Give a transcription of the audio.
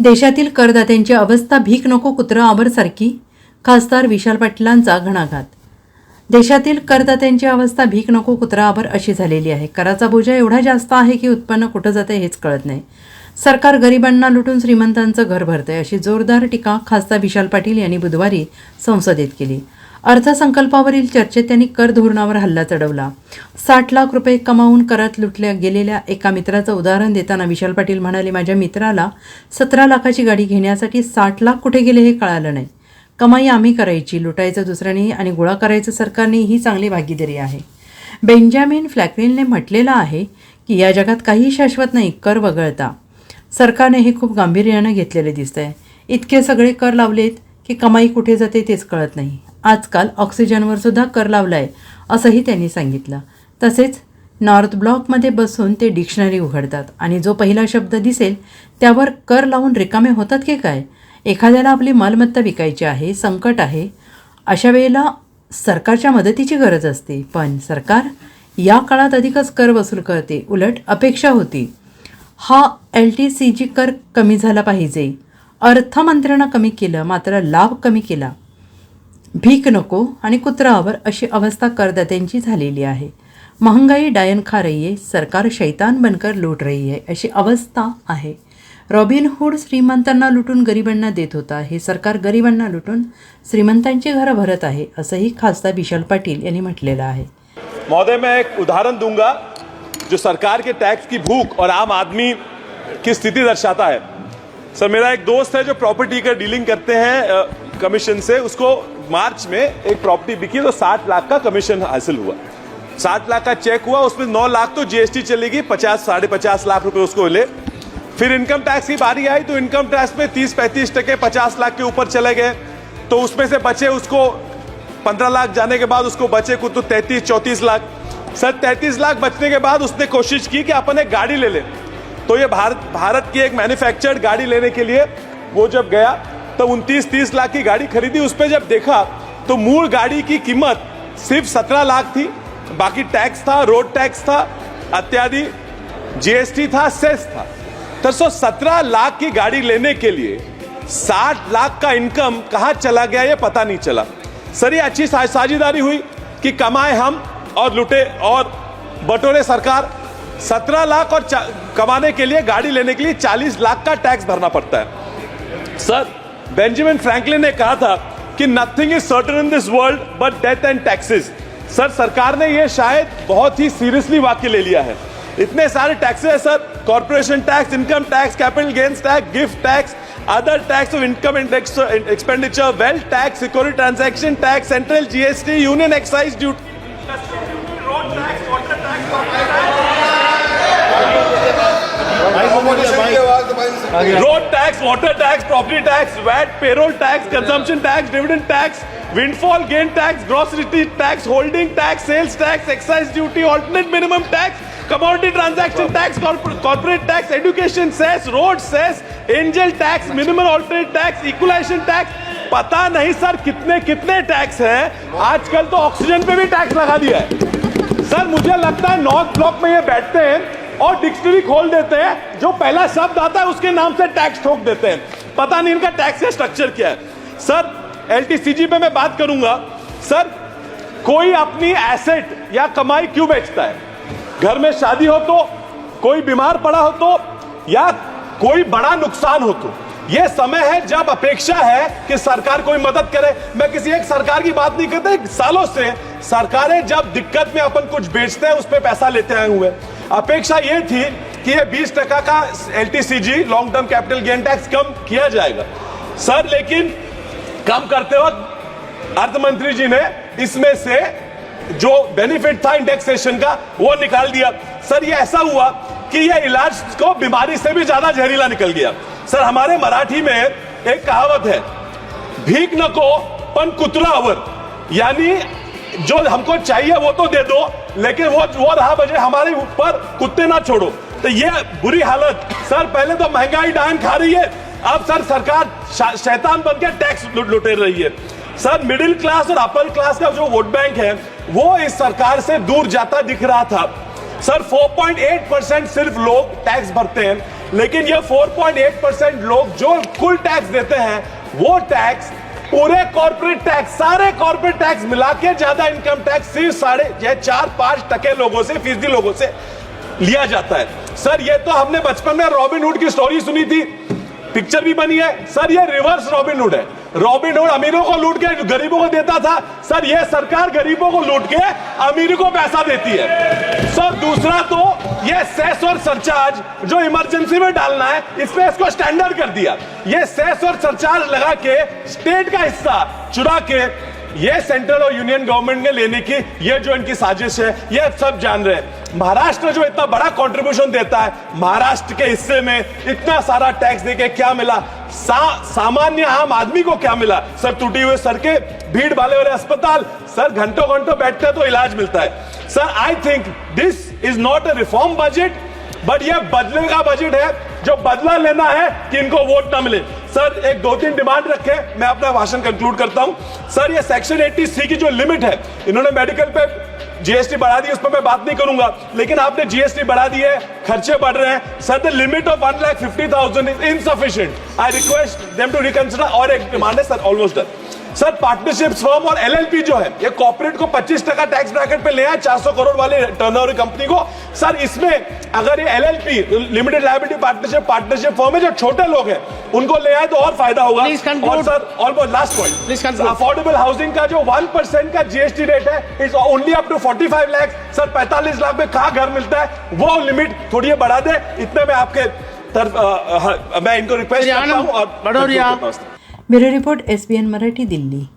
देशातील करदात्यांची अवस्था भीक नको कुत्रं आबरसारखी, खासदार विशाल पाटलांचा घणाघात. देशातील करदात्यांची अवस्था भीक नको कुत्रं आबर अशी झालेली आहे. कराचा बोजा एवढा जास्त आहे की उत्पन्न कुठं जाते हेच कळत नाही. सरकार गरिबांना लुटून श्रीमंतांचं घर भरतंय अशी जोरदार टीका खासदार विशाल पाटील यांनी बुधवारी संसदेत केली. अर्थसंकल्पावरील चर्चेत त्यांनी कर धोरणावर हल्ला चढवला. 60 लाख रुपये कमावून करात लुटल्या गेलेल्या एका मित्राचं उदाहरण देताना विशाल पाटील म्हणाले, माझ्या मित्राला 17 लाखाची गाडी घेण्यासाठी 60 लाख कुठे गेले हे कळालं नाही. कमाई आम्ही करायची, लुटायचं दुसऱ्याने आणि गोळा करायचं सरकारने, ही चांगली भागीदारी आहे. बेंजामिन फ्रँकलिनने म्हटलेलं आहे की या जगात काही शाश्वत नाही, कर वगळता. सरकारने हे खूप गांभीर्यानं घेतलेले दिसतंय. इतके सगळे कर लावलेत की कमाई कुठे जाते तेच कळत नाही. आजकाल ऑक्सिजनवर सुद्धा कर लावला आहे असंही त्यांनी सांगितलं. तसेच नॉर्थ ब्लॉकमध्ये बसून ते डिक्शनरी उघडतात आणि जो पहिला शब्द दिसेल त्यावर कर लावून रिकामे होतात की काय. एखाद्याला आपली मालमत्ता विकायची आहे, संकट आहे, अशा वेळेला सरकारच्या मदतीची गरज असते. पण सरकार या काळात अधिकच कर वसूल करते. उलट अपेक्षा होती हा LTCG कर कमी झाला पाहिजे. अर्थमंत्र्यांना कमी केलं, मात्र लाभ कमी केला. भीक नको आणि कुत्रावर अशी अवस्था करदात्यांची झालेली आहे. महंगाई डायन खा रही है, सरकार शैतान बनकर लूट रही है अशी अवस्था आहे. रॉबिनहूड श्रीमंतांना लुटून गरिबांना देत होता, हे सरकार गरिबांना लुटून श्रीमंतांची घरं भरत आहे असंही खासदार विशाल पाटील यांनी म्हटलेलं आहे. महोदय, मैं एक उदाहरण दूंगा जो सरकार के टैक्स की भूख और आम आदमी की स्थिति दर्शाता है. सर, मेरा एक दोस्त है जो प्रॉपर्टी का डीलिंग करते हैं कमीशन से. उसको मार्च में एक प्रॉपर्टी बिकी तो 60 लाख का कमीशन हासिल हुआ. 60 लाख का चेक हुआ, उसमें 9 लाख तो GST चलेगी, 50-50.5 लाख रुपए उसको मिले. फिर इनकम टैक्स की बारी आई तो इनकम टैक्स में 30-35% 50 लाख के ऊपर चले गए. तो उसमें से बचे उसको 15 लाख जाने के बाद उसको बचे कुछ तो 33-34 लाख. सर, 33 लाख बचने के बाद उसने कोशिश की कि अपन एक गाड़ी ले ले. तो ये भारत की एक मैन्युफैक्चर्ड गाड़ी लेने के लिए वो जब गया तो 29-30 लाख की गाड़ी खरीदी. उस पर जब देखा तो मूल गाड़ी की कीमत सिर्फ 17 लाख थी. बाकी टैक्स था, रोड टैक्स था, इत्यादि GST था, सेस था. तो 17 लाख की गाड़ी लेने के लिए 60 लाख का इनकम कहाँ चला गया ये पता नहीं चला. सर, ये अच्छी साझेदारी हुई कि कमाए हम और लुटे और बटोरे सरकार. 17 लाख और कमाने के लिए, गाड़ी लेने के लिए 40 लाख का टैक्स भरना पड़ता है. सर, बेंजामिन फ्रैंकलिन ने कहा था कि nothing is certain in this world but death and taxes. Sir, सरकार ने यह शायद बहुत ही सीरियसली वाक्य ले लिया है. इतने सारे टैक्सेस है sir, corporation tax, income tax, capital gains tax, gift tax, other tax of income expenditure, wealth tax, security transaction tax, central GST, union excise duty, road tax, water road tax, water tax, property tax, VAT, payroll tax, consumption tax, dividend tax, windfall gain tax, grocery tax, holding tax, sales tax, excise duty, alternate minimum tax, commodity transaction tax, corporate tax, education cess, road cess, angel tax, minimum alternate tax, equalisation tax. पता नहीं sir कितने कितने tax हैं. आजकल तो oxygen पे भी tax लगा दिया है. सर, मुझे लगता है नॉर्थ ब्लॉक में ये बैठते हैं और डिक्शनरी खोल देते हैं, जो पहला शब्द आता है उसके नाम से टैक्स ठोक देते हैं. पता नहीं इनका टैक्स का स्ट्रक्चर क्या है. सर, LTCG पे मैं बात करूंगा. सर, कोई अपनी एसेट या कमाई क्यों बेचता है? घर में शादी हो तो, कोई बीमार पड़ा हो तो, या कोई बड़ा नुकसान हो तो. यह समय है जब अपेक्षा है कि सरकार कोई मदद करे. मैं किसी एक सरकार की बात नहीं करता, सालों से सरकारें जब दिक्कत में अपन कुछ बेचते हैं उस पर पैसा लेते आए हुए. अपेक्षा यह थी कि यह 20% का LTCG, long term capital gain tax कम किया जाएगा. सर, लेकिन कम करते वक्त अर्थ मंत्री जी ने इसमें से जो बेनिफिट था इंडेक्सेशन का वो निकाल दिया. सर, ये ऐसा हुआ कि यह इलाज को बीमारी से भी ज्यादा जहरीला निकल गया. सर, हमारे मराठी में एक कहावत है, भीक नको पण कुत्रा अवर. यानी जो हमको चाहिए वो तो दे दो, लेकिन वो रहा बजे हमारे ऊपर कुत्ते ना छोड़ो. तो ये बुरी हालत. सर, पहले तो महंगाई डायन खा रही है, अब सर सरकार शैतान बनकर टैक्स लुटेर रही है. सर, मिडिल क्लास और अपर क्लास का जो वोट बैंक है वो इस सरकार से दूर जाता दिख रहा था. सर, 4.8% सिर्फ लोग टैक्स भरते हैं. लेकिन ये 4.8% लोग जो कुल टैक्स देते हैं वो टैक्स पूरे कॉर्पोरेट टैक्स, सारे कॉर्पोरेट टैक्स मिला के ज्यादा इनकम टैक्स सिर्फ 4.5% लोगों से, फीसदी लोगों से लिया जाता है। सर ये तो हमने बचपन में रॉबिन हुड की स्टोरी सुनी थी, पिक्चर भी बनी है। सर ये रिवर्स रॉबिन हुड है। रॉबिन हुड अमीरों को लूट के गरीबों को देता था, सर ये सरकार गरीबों को लूट के अमीरों को पैसा देती है। सर दूसरा तो ये सेस और सरचार्ज जो इमरजेंसी में डालना है, इसमें इसको स्टैंडर्ड कर दिया। ये सेस और सरचार्ज लगा के स्टेट का हिस्सा चुरा के ये सेंट्रल और यूनियन गवर्नमेंट ने लेने की ये जो इनकी साजिश है, ये सब जान रहे हैं। महाराष्ट्र जो इतना बड़ा कंट्रीब्यूशन देता है, महाराष्ट्र के हिस्से में इतना सारा टैक्स देके क्या मिला? सामान्य आम आदमी को क्या मिला? सर टूटी हुई सड़कें, भीड़ वाले अस्पताल, सर घंटों घंटों बैठते तो इलाज मिलता है। Sir I think this is not a reform budget, but ये बदले का बजट है, जो बदला लेना है कि इनको वोट ना मिले। सर एक 2-3 डिमांड रखे, मैं अपना भाषण कंक्लूड करता हूं। सर ये सेक्शन 80C की जो लिमिट है, इन्होंने मेडिकल पे जीएसटी बढ़ा दी, उस पर मैं बात नहीं करूंगा, लेकिन आपने जीएसटी बढ़ा दी है, खर्चे बढ़ रहे हैं। Sir the limit of 1,50,000 is insufficient. I request them to reconsider. और एक डिमांड है sir, almost done. Sir partnerships firm और एलएलपी जो है, ये कॉर्पोरेट को 25% टैक्स ब्रैकेट पे ले आए 400 करोड़ वाले टर्नओवर कंपनी को। सर इसमें अगर ये LLP limited liability partnership firm है, जो छोटे लोग हैं उनको ले आए तो और फायदा होगा। और sir almost last point, affordable housing का जो 1% का जीएसटी रेट है, it's only up to 45 lakh. Sir 45 lakh में कहाँ घर मिलता है? वो लिमिट थोड़ी बढ़ा दे। इतने में आपके तरफ मैं इनको रिक्वेस्ट करता हूँ। और bureau report SBN Marathi, Delhi.